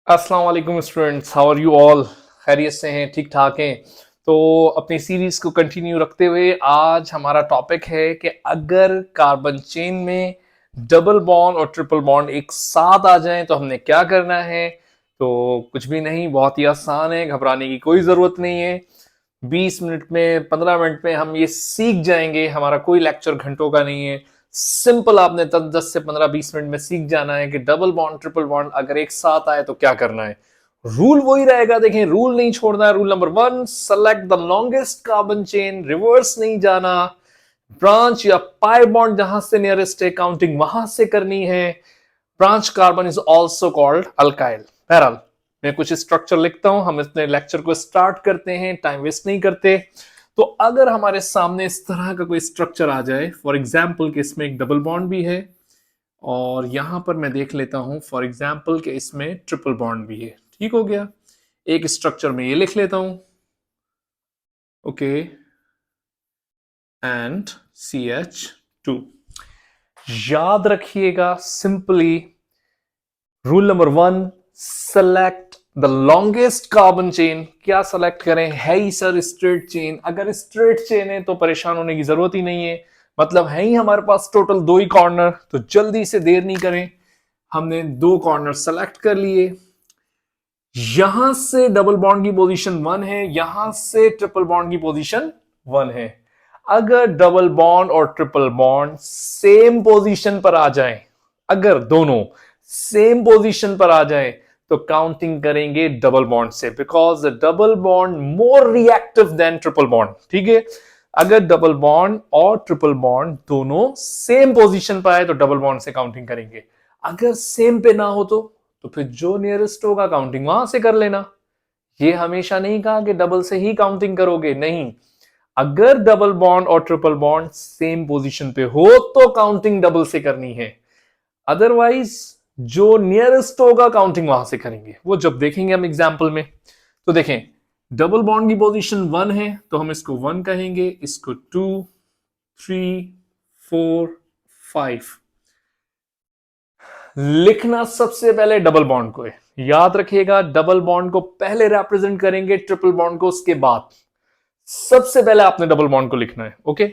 अस्सलाम वालेकुम students, how are you all? खैरियत से हैं? ठीक ठाक हैं? तो अपनी सीरीज को कंटिन्यू रखते हुए आज हमारा टॉपिक है कि अगर कार्बन चेन में डबल बॉन्ड और ट्रिपल बॉन्ड एक साथ आ जाएं तो हमने क्या करना है। तो कुछ भी नहीं, बहुत ही आसान है, घबराने की कोई ज़रूरत नहीं है। 20 मिनट में 15 मिनट में हम ये सीख जाएंगे। हमारा कोई लेक्चर घंटों का नहीं है। सिंपल आपने 10 से 15 20 मिनट में सीख जाना है कि डबल बॉन्ड ट्रिपल बॉन्ड अगर एक साथ आए तो क्या करना है। रूल वही रहेगा, देखें, रूल नहीं छोड़ना है। Rule number 1, select the longest carbon chain, reverse नहीं जाना। ब्रांच या पाई बॉन्ड जहां से नियरेस्ट है, काउंटिंग वहां से करनी है। Branch carbon is also called alkyl. बहरहाल मैं कुछ स्ट्रक्चर लिखता हूं, हम अपने लेक्चर को स्टार्ट करते हैं, टाइम वेस्ट नहीं करते। तो अगर हमारे सामने इस तरह का कोई स्ट्रक्चर आ जाए, फॉर एग्जाम्पल कि इसमें एक डबल बॉन्ड भी है और यहां पर मैं देख लेता हूं फॉर एग्जाम्पल कि इसमें ट्रिपल बॉन्ड भी है। ठीक हो गया, एक स्ट्रक्चर में ये लिख लेता हूं, ओके, एंड CH2। याद रखिएगा simply rule number 1, select the longest carbon chain. क्या सेलेक्ट करें? है ही सर स्ट्रेट चेन। अगर स्ट्रेट चेन है तो परेशान होने की जरूरत ही नहीं है, मतलब है ही हमारे पास टोटल 2 ही कॉर्नर। तो जल्दी से देर नहीं करें, हमने 2 कॉर्नर सेलेक्ट कर लिए। यहां से डबल बॉन्ड की पोजीशन 1 है, यहां से ट्रिपल बॉन्ड की पोजीशन 1 है। अगर डबल बॉन्ड और ट्रिपल बॉन्ड सेम पोजीशन पर आ जाएं, अगर दोनों सेम पोजीशन पर आ जाएं तो काउंटिंग करेंगे डबल बॉन्ड से, because double bond more reactive than triple bond. ठीक है, अगर डबल बॉन्ड और ट्रिपल बॉन्ड दोनों सेम पोजीशन पर आए तो डबल बॉन्ड से काउंटिंग करेंगे। अगर सेम पे ना हो तो फिर जो नियरेस्ट होगा काउंटिंग वहां से कर लेना। ये हमेशा नहीं कहा कि डबल से ही काउंटिंग करोगे, नहीं। अगर डबल बॉन्ड और ट्रिपल बॉन्ड सेम पोजीशन पे हो तो काउंटिंग डबल से करनी है, अदरवाइज जो नियरेस्ट होगा काउंटिंग वहां से करेंगे, वो जब देखेंगे हम एग्जाम्पल में। तो देखें, डबल बॉन्ड की पोजीशन 1 है तो हम इसको 1 कहेंगे, इसको 2, 3, 4, 5। लिखना सबसे पहले डबल बॉन्ड को है, याद रखिएगा। डबल बॉन्ड को पहले रिप्रेजेंट करेंगे, ट्रिपल बॉन्ड को उसके बाद। सबसे पहले आपने डबल बॉन्ड को लिखना है, ओके।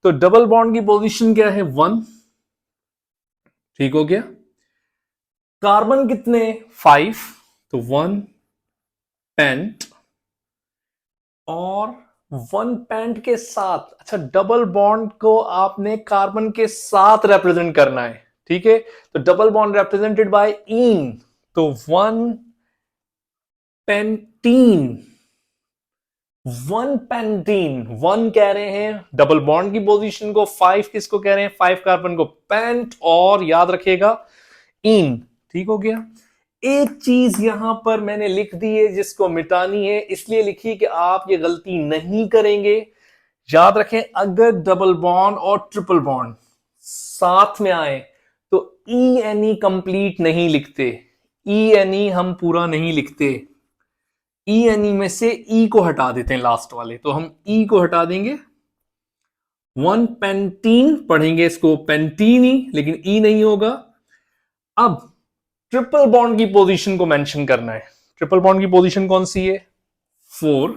तो डबल बॉन्ड की पोजीशन क्या है? 1। ठीक हो गया। कार्बन कितने? 5। तो 1 पेंट और 1 पेंट के साथ, अच्छा, डबल बॉन्ड को आपने कार्बन के साथ रिप्रेजेंट करना है। ठीक है, तो डबल बॉन्ड रिप्रेजेंटेड बाय इन, तो 1 पेंटीन। 1 पेंटीन, 1 कह रहे हैं डबल बॉन्ड की पोजीशन को, 5 किसको कह रहे हैं? 5 कार्बन को पेंट, और याद रखिएगा इन। ठीक हो गया। एक चीज यहां पर मैंने लिख दी है जिसको मिटानी है, इसलिए लिखी कि आप ये गलती नहीं करेंगे। याद रखें, अगर डबल बॉन्ड और ट्रिपल बॉन्ड साथ में आए तो ENE कंप्लीट नहीं लिखते। ENE हम पूरा नहीं लिखते। ENE में से E को हटा देते हैं लास्ट वाले, तो हम E को हटा देंगे। 1 पेंटीन पढ़ेंगे इसको पेंटीन ही, लेकिन E नहीं होगा। अब ट्रिपल बॉन्ड की पोजीशन को मेंशन करना है। ट्रिपल बॉन्ड की पोजीशन कौन सी है? 4।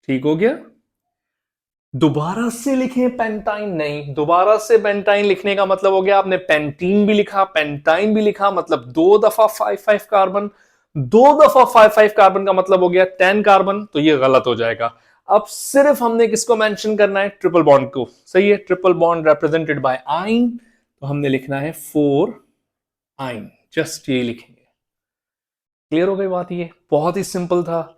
ठीक हो गया। दोबारा से लिखें पेंटाइन नहीं, दोबारा से पेंटाइन लिखने का मतलब हो गया आपने पेंटीन भी लिखा, पेंटाइन भी लिखा, मतलब 2 दफा 5 कार्बन। 2 दफा 5 कार्बन का मतलब हो गया 10 कार्बन, तो ये गलत हो जाएगा। अब सिर्फ हमने किसको मेंशन करना है? ट्रिपल बॉन्ड को। सही है, ट्रिपल बॉन्ड रिप्रेजेंटेड बाय आइन, तो हमने लिखना है 4 आइन, जस्ट ये लिखेंगे। क्लियर हो गई बात? ये बहुत ही सिंपल था।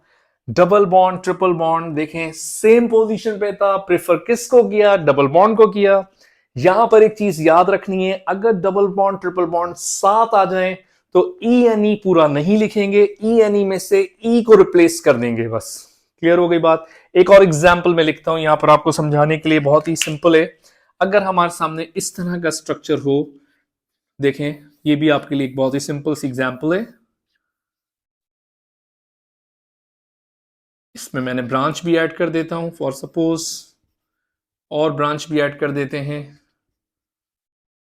डबल बॉन्ड ट्रिपल बॉन्ड देखें सेम पोजीशन पे था, प्रेफर किसको किया? डबल बॉन्ड को किया। यहां पर एक चीज याद रखनी है, अगर डबल बॉन्ड ट्रिपल बॉन्ड साथ आ जाएं तो ENE पूरा नहीं लिखेंगे, ENE में से E को रिप्लेस कर देंगे बस। क्लियर हो गई बात? एक और एग्जाम्पल मैं लिखता हूं यहां पर आपको समझाने के लिए, बहुत ही सिंपल है। अगर हमारे सामने इस तरह का स्ट्रक्चर हो, देखें, ये भी आपके लिए एक बहुत ही सिंपल सी एग्जाम्पल है। इसमें मैंने ब्रांच भी ऐड कर देता हूं फॉर सपोज, और ब्रांच भी ऐड कर देते हैं।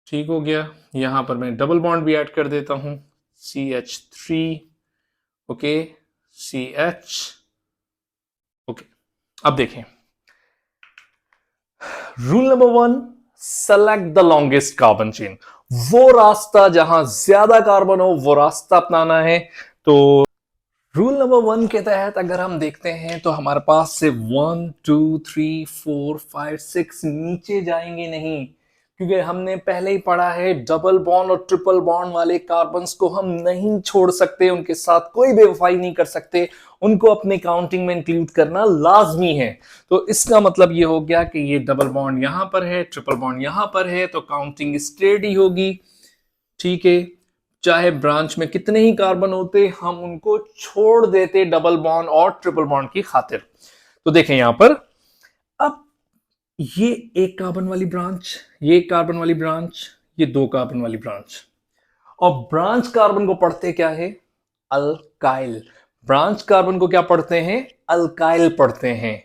ठीक हो गया। यहां पर मैं डबल बॉन्ड भी ऐड कर देता हूं, CH3, ओके, CH, ओके। अब देखें rule number 1, select the longest carbon chain. वो रास्ता जहां ज्यादा कार्बन हो वो रास्ता अपनाना है। तो रूल नंबर 1 के तहत अगर हम देखते हैं तो हमारे पास से 1 2 3 4 5 6 नीचे जाएंगे नहीं, क्योंकि हमने पहले ही पढ़ा है डबल बॉन्ड और ट्रिपल बॉन्ड वाले कार्बन्स को हम नहीं छोड़ सकते, उनके साथ कोई बेवफाई नहीं कर सकते, उनको अपने काउंटिंग में इंक्लूड करना लाजमी है। तो इसका मतलब ये हो गया कि ये डबल बॉन्ड यहां पर है, ट्रिपल बॉन्ड यहां पर है, तो काउंटिंग स्ट्रेट ही होगी। ठीक है, चाहे ब्रांच में कितने ही कार्बन होते हम उनको छोड़ देते डबल बॉन्ड और ट्रिपल बॉन्ड की खातिर। तो देखें यहां पर, अब ये एक कार्बन वाली ब्रांच, ये एक कार्बन वाली ब्रांच, ये दो कार्बन वाली ब्रांच, और ब्रांच कार्बन को पढ़ते क्या है? अल्काइल। ब्रांच कार्बन को क्या पढ़ते हैं? अल्काइल पढ़ते हैं।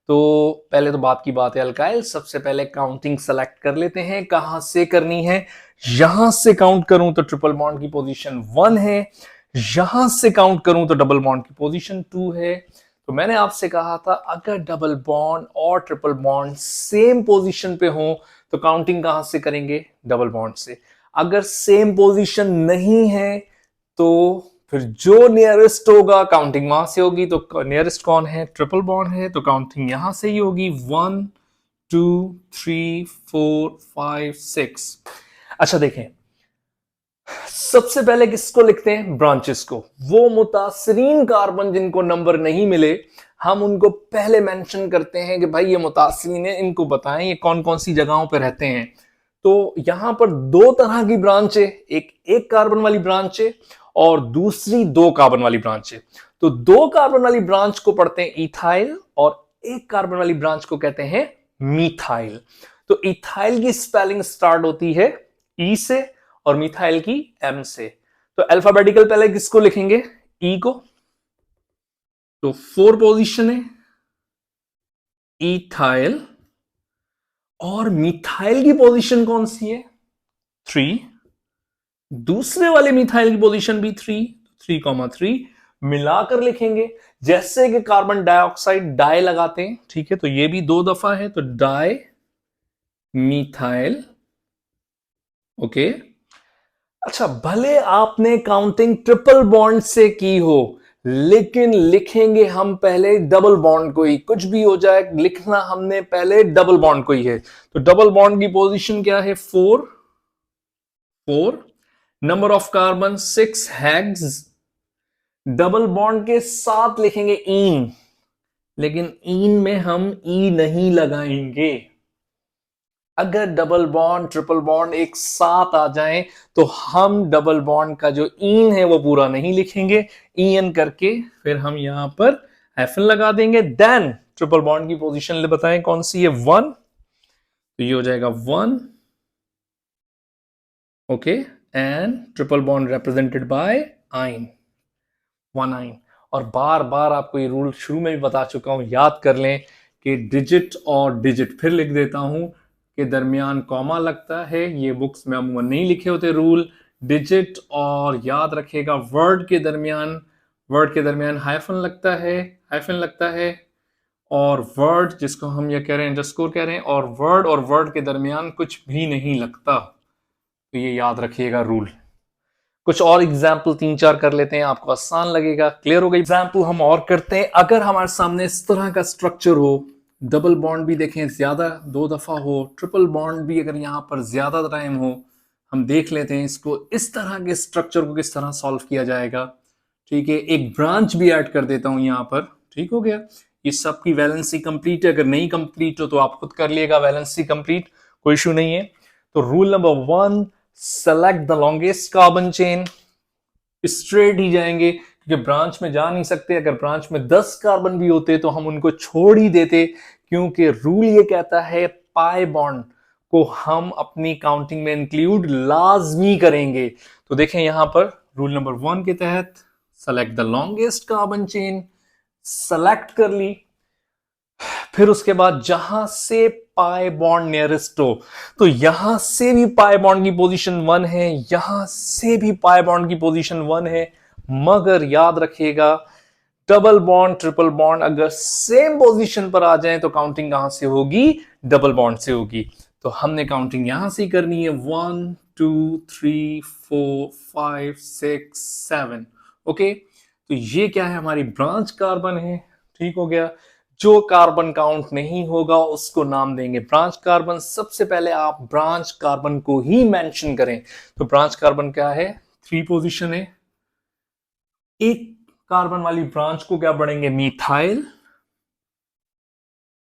तो पहले तो बात की बात है अल्काइल, सबसे पहले काउंटिंग सेलेक्ट कर लेते हैं। कहां से करनी है? यहां से काउंट करूं तो ट्रिपल बॉन्ड की पोजीशन 1 है, यहां से काउंट करूं तो डबल बॉन्ड की पोजीशन 2 है। तो मैंने आपसे कहा था अगर डबल बॉन्ड और ट्रिपल बॉन्ड सेम पोजीशन पे हो तो काउंटिंग कहां से करेंगे? डबल बॉन्ड से। अगर सेम पोजीशन नहीं है तो फिर जो नियरेस्ट होगा काउंटिंग वहां से होगी। तो नियरेस्ट कौन है? ट्रिपल बॉन्ड है, तो काउंटिंग यहां से ही होगी 1 2 3 4 5 6। अच्छा देखें, सबसे पहले किसको लिखते हैं? ब्रांचेस को। वो मुतासरीन कार्बन जिनको नंबर नहीं मिले हम उनको पहले मेंशन करते हैं कि भाई ये मुतासरीन है, इनको बताएं ये कौन कौन सी जगहों पर रहते हैं। तो यहां पर दो तरह की ब्रांच है, एक एक कार्बन वाली ब्रांच है और दूसरी दो कार्बन वाली ब्रांच है। तो दो कार्बन वाली ब्रांच को पढ़ते हैं इथाइल और एक कार्बन वाली ब्रांच को कहते हैं मीथाइल। तो इथाइल की स्पेलिंग स्टार्ट होती है ई से और मिथाइल की एम से। तो अल्फाबेटिकल पहले किसको लिखेंगे? ई को। तो 4 पोजीशन है इथाइल, और मिथाइल की पोजीशन कौन सी है? 3। दूसरे वाले मिथाइल की पोजीशन भी 3, 3,3 मिलाकर लिखेंगे। जैसे कि कार्बन डाइऑक्साइड डाई लगाते हैं, ठीक है, तो ये भी 2 दफा है, तो डाई मिथाइल। ओके। अच्छा, भले आपने काउंटिंग ट्रिपल बॉन्ड से की हो लेकिन लिखेंगे हम पहले डबल बॉन्ड को ही। कुछ भी हो जाए लिखना हमने पहले डबल बॉन्ड को ही है। तो डबल बॉन्ड की पोजीशन क्या है? 4 4। Number of carbon 6 hex. Double bond के साथ लिखेंगे इन, लेकिन इन में हम ई नहीं लगाएंगे। अगर डबल बॉन्ड ट्रिपल बॉन्ड एक साथ आ जाएं तो हम डबल बॉन्ड का जो इन है वो पूरा नहीं लिखेंगे, इन करके फिर हम यहां पर हाइफन लगा देंगे। देन ट्रिपल बॉन्ड की पोजीशन बताएं कौन सी है? 1। तो ये हो जाएगा 1, okay, and triple bond represented bye आइन, 1 आइन। और बार बार आपको ये रूल शुरू में भी बता चुका हूं, याद कर लें कि डिजिट और डिजिट फिर लिख देता हूं के दरमियान कॉमा लगता है। ये बुक्स में अमूमन नहीं लिखे होते रूल। डिजिट और याद रखेगा वर्ड के दरमियान हाइफन लगता है, हाइफन लगता है। और वर्ड जिसको हम ये कह रहे हैं अंडरस्कोर कह रहे हैं, और वर्ड के दरमियान कुछ भी नहीं लगता। तो ये याद रखिएगा रूल। कुछ और एग्जाम्पल 3-4 कर लेते हैं, आपको आसान लगेगा। क्लियर हो गई? एग्जाम्पल हम और करते हैं। अगर हमारे सामने इस तरह का स्ट्रक्चर हो, डबल बॉन्ड भी देखें ज्यादा 2 दफा हो, ट्रिपल बॉन्ड भी अगर यहां पर ज्यादा टाइम हो, हम देख लेते हैं इसको, इस तरह के स्ट्रक्चर को किस तरह सॉल्व किया जाएगा। ठीक है, एक ब्रांच भी ऐड कर देता हूं यहां पर। ठीक हो गया, ये सबकी वैलेंसी कंप्लीट है। अगर नहीं कंप्लीट हो तो आप खुद कर लिएगा वैलेंसी कंप्लीट, कोई इशू नहीं है। तो rule number 1, select the longest carbon chain. Straight ही जाएंगे क्योंकि ब्रांच में जा नहीं सकते। अगर ब्रांच में 10 कार्बन भी होते तो हम उनको छोड़ ही देते, क्योंकि रूल ये कहता है पाई बॉन्ड को हम अपनी काउंटिंग में इंक्लूड लाजमी करेंगे। तो देखें यहां पर रूल नंबर 1 के तहत select the longest carbon chain, select कर ली। फिर उसके बाद जहां से पाई बॉन्ड नियरेस्ट हो, तो यहां से भी पाई बॉन्ड की पोजीशन 1 है, यहां से भी पाई बॉन्ड की पोजीशन 1 है, मगर याद रखिएगा डबल बॉन्ड ट्रिपल बॉन्ड अगर सेम पोजीशन पर आ जाए तो काउंटिंग कहां से होगी, डबल बॉन्ड से होगी। तो हमने काउंटिंग यहां से करनी है 1 2 3 4 5 6 7। ओके, तो ये क्या है, हमारी ब्रांच कार्बन है। ठीक हो गया, जो कार्बन काउंट नहीं होगा उसको नाम देंगे ब्रांच कार्बन। सबसे पहले आप ब्रांच कार्बन को ही मेंशन करें। तो ब्रांच कार्बन क्या है, 3 पोजीशन है। एक कार्बन वाली ब्रांच को क्या पढ़ेंगे, मिथाइल।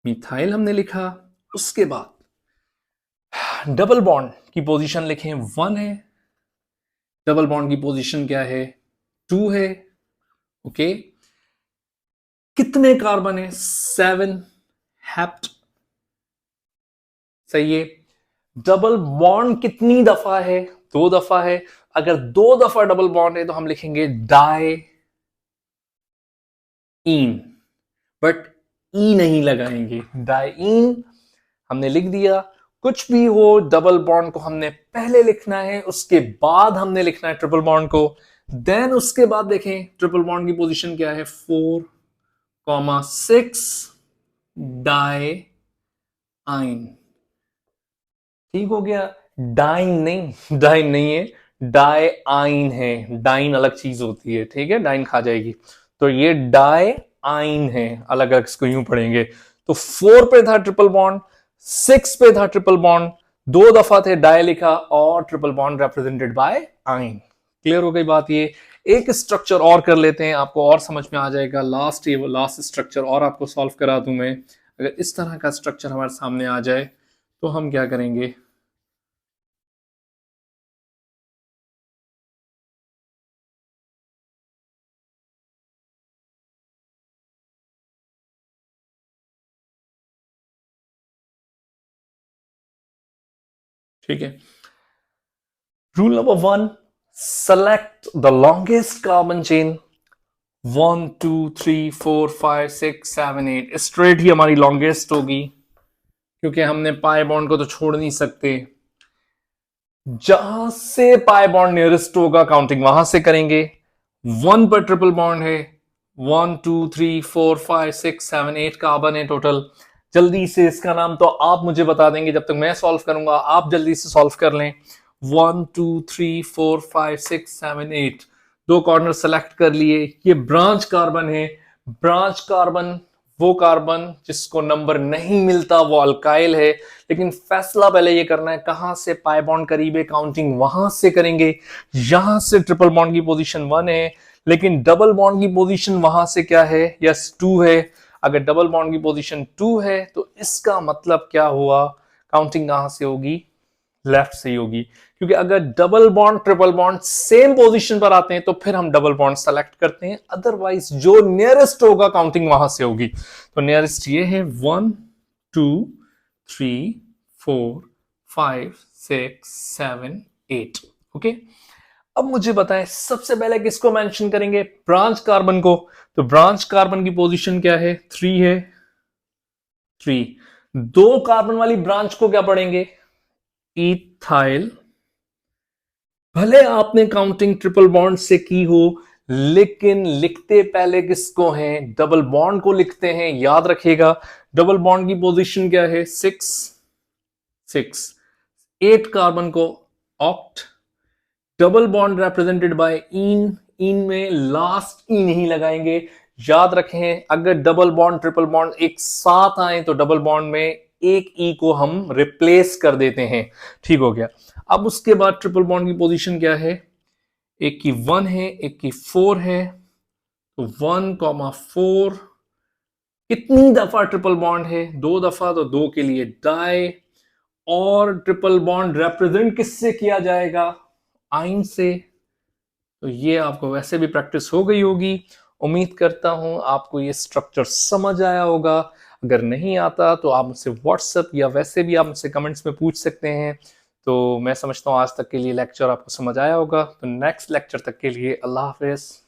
मिथाइल हमने लिखा। उसके बाद डबल बॉन्ड की पोजीशन लिखें 1 है, डबल बॉन्ड की पोजीशन क्या है, 2 है। ओके, कितने कार्बन है, 7 हैप्ट। सही है। डबल बॉन्ड कितनी दफा है, 2 दफा है। अगर 2 दफा डबल बॉन्ड है तो हम लिखेंगे डाई इन, बट ई नहीं लगाएंगे, डाईन हमने लिख दिया। कुछ भी हो डबल बॉन्ड को हमने पहले लिखना है, उसके बाद हमने लिखना है ट्रिपल बॉन्ड को। देन उसके बाद देखें ट्रिपल बॉन्ड की पोजीशन क्या है, 4,6 डाई आइन। ठीक हो गया, डाइन नहीं, डाइन नहीं है, डाई आइन है। डाइन अलग चीज होती है, ठीक है, डाइन खा जाएगी। तो ये डाई आइन है, अलग अलग इसको यूं पढ़ेंगे। तो 4 पे था ट्रिपल बॉन्ड, 6 पे था ट्रिपल बॉन्ड, 2 दफा थे डाई लिखा और ट्रिपल बॉन्ड रिप्रेजेंटेड बाय आइन। क्लियर हो गई बात। ये एक स्ट्रक्चर और कर लेते हैं, आपको और समझ में आ जाएगा। लास्ट स्ट्रक्चर और आपको सॉल्व करा दूं मैं। अगर इस तरह का स्ट्रक्चर हमारे सामने आ जाए तो हम क्या करेंगे, ठीक है। Rule number 1, select the longest carbon chain. 1 2 3 4 5 6 7 8 straight ही हमारी लॉन्गेस्ट होगी, क्योंकि हमने पाई बॉन्ड को तो छोड़ नहीं सकते। जहां से पाई बॉन्ड नियरेस्ट होगा काउंटिंग वहां से करेंगे। 1 पर ट्रिपल बॉन्ड है, 1 2 3 4 5 6 7 8 कार्बन है टोटल। जल्दी से इसका नाम तो आप मुझे बता देंगे, जब तक मैं सॉल्व करूंगा आप जल्दी से सॉल्व कर लें। 1 2 3 4 5 6 7 8, 2 कॉर्नर सेलेक्ट कर लिए। ये ब्रांच कार्बन है। ब्रांच कार्बन वो कार्बन जिसको नंबर नहीं मिलता वो अल्काइल है। लेकिन फैसला पहले ये करना है कहां से पाई बॉन्ड करीब है, काउंटिंग वहां से करेंगे। यहां से ट्रिपल बॉन्ड की पोजीशन 1 है, लेकिन डबल बॉन्ड की पोजीशन वहां से क्या है, यस 2 है। अगर डबल बॉन्ड की पोजीशन 2 है तो इसका मतलब क्या हुआ, काउंटिंग कहां से होगी, लेफ्ट से ही होगी। क्योंकि अगर double bond triple bond same position पर आते हैं तो फिर हम डबल बॉन्ड सेलेक्ट करते हैं, अदरवाइज जो नियरेस्ट होगा काउंटिंग वहां से होगी। तो नियरेस्ट ये है 1 2 3 4 5 6 7 8। ओके, अब मुझे बताएं सबसे पहले किसको मेंशन करेंगे, ब्रांच कार्बन को। तो ब्रांच कार्बन की पोजीशन क्या है, 3 है। 3, 2 कार्बन वाली ब्रांच को क्या पढ़ेंगे, इथाइल। भले आपने काउंटिंग ट्रिपल बॉन्ड से की हो, लेकिन लिखते पहले किसको हैं, डबल बॉन्ड को लिखते हैं। याद रखिएगा डबल बॉन्ड की पोजीशन क्या है, 6 6, 8 कार्बन को oct. Double bond represented by ene, ene में लास्ट ई नहीं लगाएंगे। याद रखें अगर डबल बॉन्ड ट्रिपल बॉन्ड एक साथ आए तो डबल बॉन्ड में एक ई को हम रिप्लेस कर देते हैं। ठीक हो गया। अब उसके बाद ट्रिपल बॉन्ड की पोजीशन क्या है, एक की 1 है, एक की 4 है। तो 1,4, कितनी दफा ट्रिपल बॉन्ड है, 2 दफा, तो 2 के लिए डाई। और ट्रिपल बॉन्ड रिप्रेजेंट किससे किया जाएगा, आइन से। तो ये आपको वैसे भी प्रैक्टिस हो गई होगी। उम्मीद करता हूं आपको ये स्ट्रक्चर समझ आया होगा। अगर नहीं आता तो आप मुझसे व्हाट्सएप या वैसे भी आप मुझसे कमेंट्स में पूछ सकते हैं। तो मैं समझता हूं आज तक के लिए लेक्चर आपको समझ आया होगा। तो नेक्स्ट लेक्चर तक के लिए अल्लाह हाफिज।